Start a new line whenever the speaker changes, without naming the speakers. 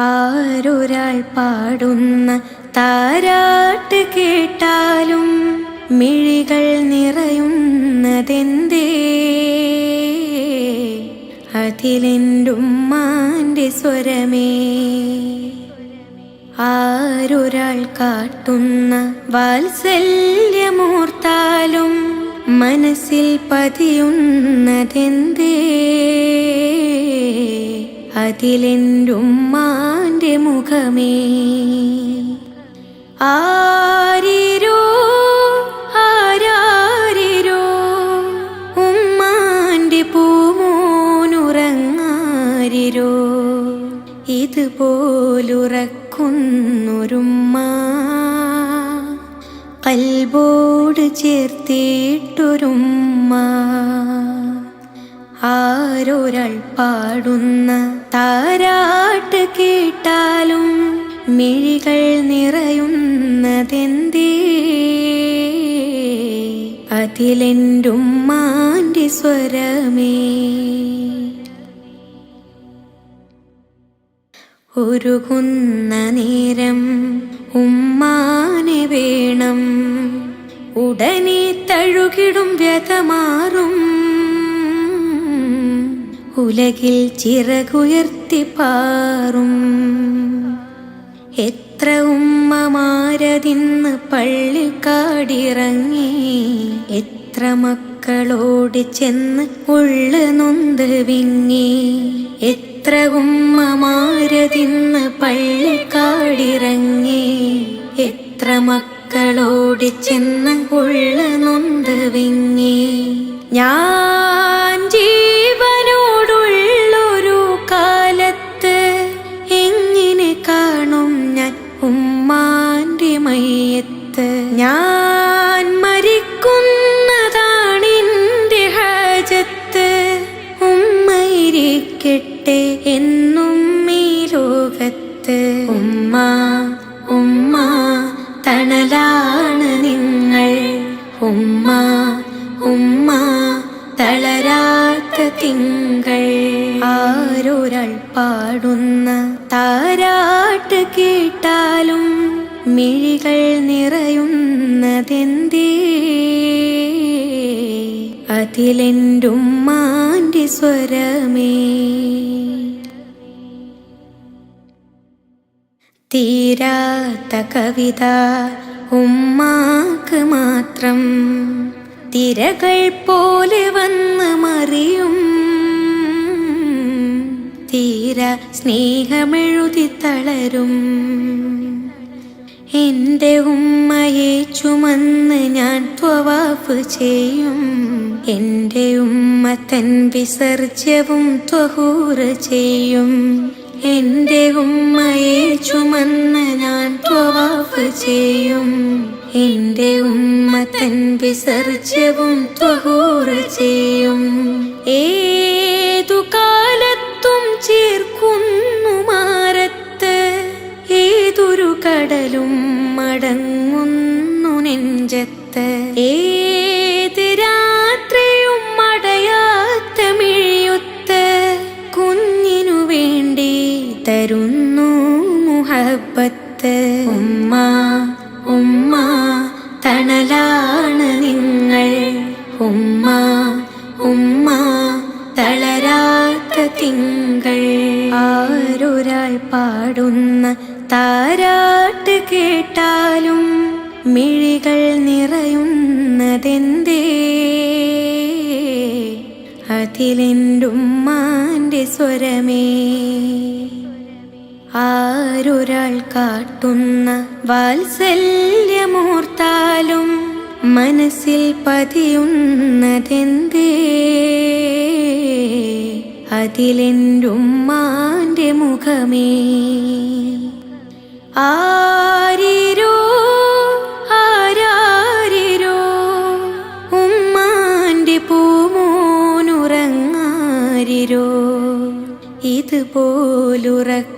ആരൊരാൾ പാടുന്ന താരാട്ട് കേട്ടാലും മിഴികൾ നിറയുന്നതെന്തേ? അതിലെൻ്റുമ്മാൻ്റെ സ്വരമേ. ആരൊരാൾ കാട്ടുന്ന വാത്സല്യമോർത്താലും മനസ്സിൽ പതിയുന്നതെന്തേ? അതിലെൻ്റുമ്മാൻ്റെ മുഖമേ. ആരിരോ ആരാരിരോ ഉമ്മാൻ്റെ പൂമോനുറങ്ങാരിരോ, ഇതുപോലുറക്കുന്നൊരുമ്മ കൽബോട് ചേർത്തിട്ടൊരുമ്മ. ആരൊരാൾ പാടുന്ന താരാട്ട് കേട്ടാലും മിഴികൾ നിറയുന്നതെന്തേ? അതിലെൻ്റുമ്മാൻ്റെ സ്വരമേ. ഉരുകുന്ന നേരം ഉമ്മാനെ വേണം, ഉടനെ തഴുകിടും വ്യതമാറും. ഉലകിൽ ചിറകുയർത്തി പാറും. എത്ര ഉമ്മമാരതിന്ന് പള്ളിക്കാടിറങ്ങി, എത്ര മക്കളോട് ചെന്ന് ഉള്ളു നൊന്ത് വിങ്ങി. എത്ര ഉമ്മമാരതിന്ന് പള്ളിക്കാടിറങ്ങി, എത്ര മക്കളോട് ചെന്ന് ഉള്ളു നൊന്ത് വിങ്ങി. ഞാൻ ജീവനോടുള്ളൊരു കാലത്ത് എങ്ങനെ കാണും ഞാൻ ഉമ്മാൻ്റെ മയ്യത്ത്? ഞാൻ മരിക്കുന്നതാണെൻ്റെ ഹാജത്ത്. ഉമ്മയിരിക്കട്ടെ എന്നും ഈ ലോകത്ത്. ഉമ്മ ഉമ്മ തണലാണ് നിങ്ങൾ, ഉമ്മ ഉമ്മ തളരാത്ത തിങ്കൾ. ആരൊരാൾ പാടുന്ന താരാട്ട് കേട്ടാലും മിഴികൾ നിറയുന്നതെന്തേ? അതിലെൻ്റുമ്മാൻ്റെ സ്വരമേ. തീരാത്ത കവിത ഉമ്മാക്ക് മാത്രം, തിരകൾ പോലെ വന്ന് മറിയും. തീര സ്നേഹമെഴുതി തളരും. എൻ്റെ ഉമ്മയെ ചുമന്ന് ഞാൻ ത്വവാഫ് ചെയ്യും. എൻ്റെ ഉമ്മ തൻ വിസർജ്യവും ത്വഹൂറ് ചെയ്യും. എൻ്റെ ഉമ്മയെ ചുമന്ന് ഞാൻ ത്വവാഫ് ചെയ്യും. എൻ്റെ ഉമ്മ തൻ വിസർജ്യവും ത്വഹൂറ് ചെയ്യും. ഏതു കാലത്തും ചേർക്കുന്നു മാറത്ത്, ഏതൊരു കടലും മടങ്ങുന്നു നെഞ്ചത്ത്. ഏത് രാത്രിയും മടയാത്ത മിഴിയൊത്ത് കുഞ്ഞിനു വേണ്ടി തരുന്നു മുഹബ്ബത്ത്. ഉമ്മ ഉമ്മ തണലാണ് നിങ്ങൾ, ഉമ്മ ഉമ്മ തളരാത്ത തിങ്കൾ. ആരൊരാൾ പാടുന്ന താരാട്ട് കേട്ടാലും മിഴികൾ നിറയുന്നതെന്തേ? അതിലെൻ്റുമ്മാൻ്റെ സ്വരമേ. ആരൊരാൾ കാട്ടുന്ന വാത്സല്യമോർത്താലും മനസ്സിൽ പതിയുന്നതെന്തേ? അതിലെൻ്റുമ്മാൻ്റെ മുഖമേ. ആരിരോ ആരാരിരോ ഉമ്മാൻ്റെ പൂമോനുറങ്ങാരിരോ, ഇതുപോലുറക്ക